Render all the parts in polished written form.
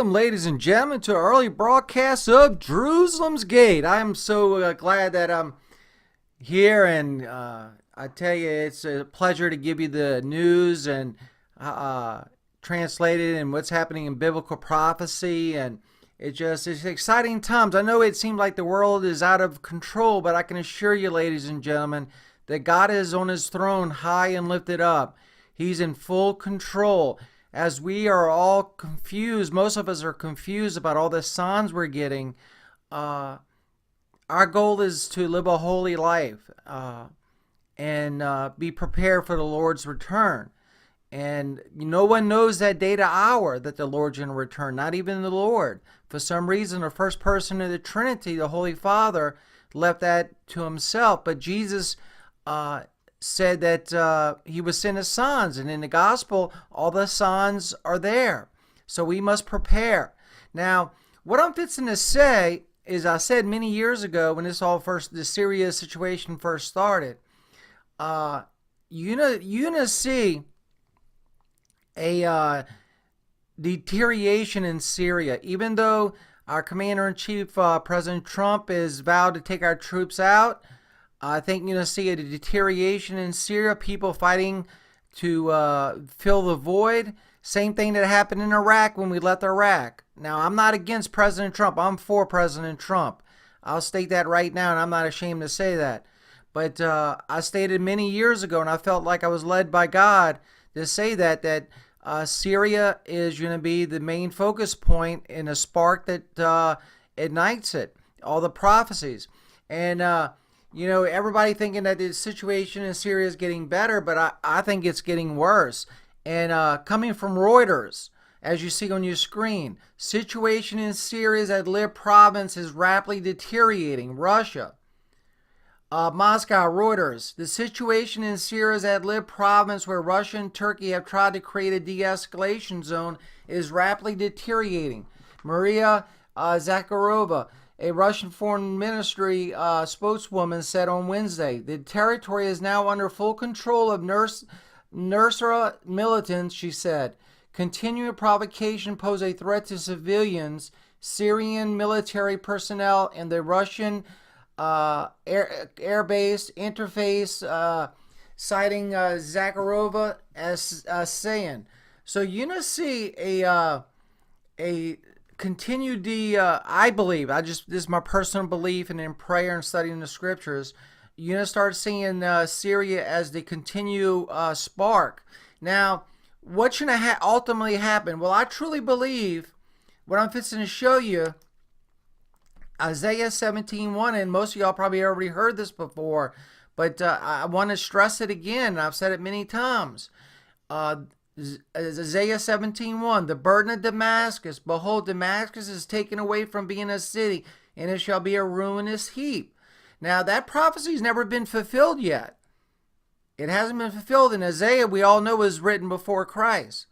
Welcome, ladies and gentlemen, to our early broadcast of Jerusalem's Gate. I'm so glad that I'm here, and I tell you, it's a pleasure to give you the news and translate it and what's happening in biblical prophecy. And it's exciting times. I know it seems like the world is out of control, but I can assure you, ladies and gentlemen, that God is on his throne, high and lifted up. He's in full control. As we are all confused, most of us are confused about all the signs we're getting. Our goal is to live a holy life and be prepared for the Lord's return. And no one knows that day to hour that the Lord's going to return, not even the Lord. For some reason, the first person of the Trinity, the Holy Father, left that to himself. But Jesus said that he would send his signs, and in the gospel all the signs are there, so we must prepare. Now, what I'm fixing to say is, I said many years ago when the Syria situation first started, you're gonna see a deterioration in Syria. Even though our commander-in-chief, President Trump, is vowed to take our troops out, I think you're going to see a deterioration in Syria, people fighting to fill the void. Same thing that happened in Iraq when we left Iraq. Now, I'm not against President Trump. I'm for President Trump. I'll state that right now, and I'm not ashamed to say that. But I stated many years ago, and I felt like I was led by God to say that Syria is going to be the main focus point and a spark that ignites it, all the prophecies. And everybody thinking that the situation in Syria is getting better, but I think it's getting worse. And coming from Reuters, as you see on your screen, situation in Syria's Idlib province is rapidly deteriorating. Russia. Moscow, Reuters. The situation in Syria's Idlib province, where Russia and Turkey have tried to create a de-escalation zone, is rapidly deteriorating. Maria Zakharova, a Russian foreign ministry spokeswoman, said on Wednesday, the territory is now under full control of Nusra militants, she said. Continuing provocation pose a threat to civilians, Syrian military personnel, and the Russian airbase interface, citing Zakharova as saying. So you're going to see a continued I believe, this is my personal belief, and in prayer and studying the scriptures, you're going to start seeing Syria as the continued spark. Now, what's going to ultimately happen? Well, I truly believe what I'm fixing to show you, Isaiah 17:1, and most of y'all probably already heard this before, but I want to stress it again. I've said it many times. Isaiah 17:1, the burden of Damascus. Behold, Damascus is taken away from being a city, and it shall be a ruinous heap. Now, that prophecy's never been fulfilled yet. It hasn't been fulfilled. In Isaiah, we all know, was written before Christ.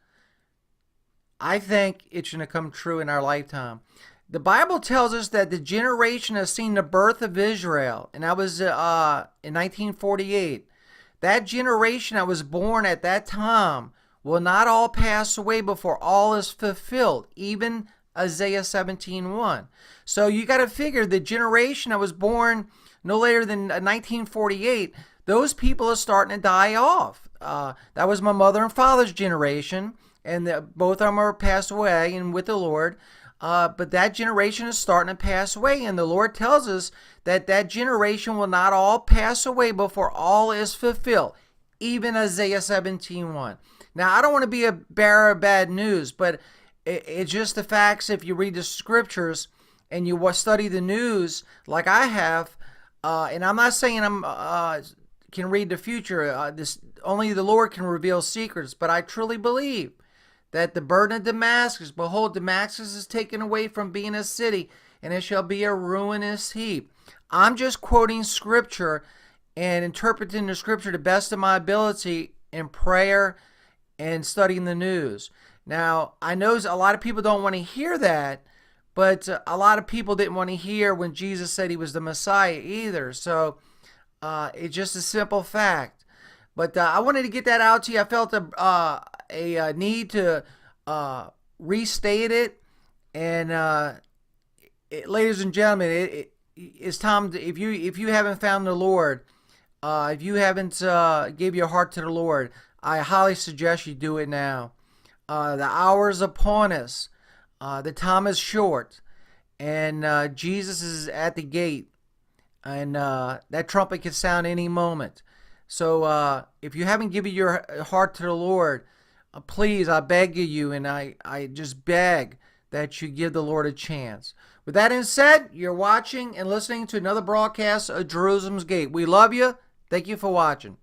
I think it's going to come true in our lifetime. The Bible tells us that the generation has seen the birth of Israel, and that was in 1948. That generation that was born at that time will not all pass away before all is fulfilled, even Isaiah 17:1. So you got to figure the generation that was born no later than 1948, those people are starting to die off. That was my mother and father's generation, and both of them are passed away and with the Lord. But that generation is starting to pass away, and the Lord tells us that that generation will not all pass away before all is fulfilled, even Isaiah 17:1. Now, I don't want to be a bearer of bad news, but it's just the facts. If you read the scriptures and you study the news like I have, and I'm not saying I can read the future. Only the Lord can reveal secrets, but I truly believe that the burden of Damascus, behold, Damascus is taken away from being a city, and it shall be a ruinous heap. I'm just quoting scripture and interpreting the scripture to the best of my ability in prayer and studying the news. Now, I know a lot of people don't want to hear that, but a lot of people didn't want to hear when Jesus said he was the Messiah either. So it's just a simple fact. But I wanted to get that out to you. I felt a need to restate it And ladies and gentlemen, it's time to, if you haven't found the Lord, if you haven't gave your heart to the Lord, I highly suggest you do it now. The hour is upon us. The time is short, and Jesus is at the gate, and that trumpet can sound any moment. So if you haven't given your heart to the Lord, please, I beg of you, and I just beg that you give the Lord a chance. With that being said, you're watching and listening to another broadcast of Jerusalem's Gate. We love you. Thank you for watching.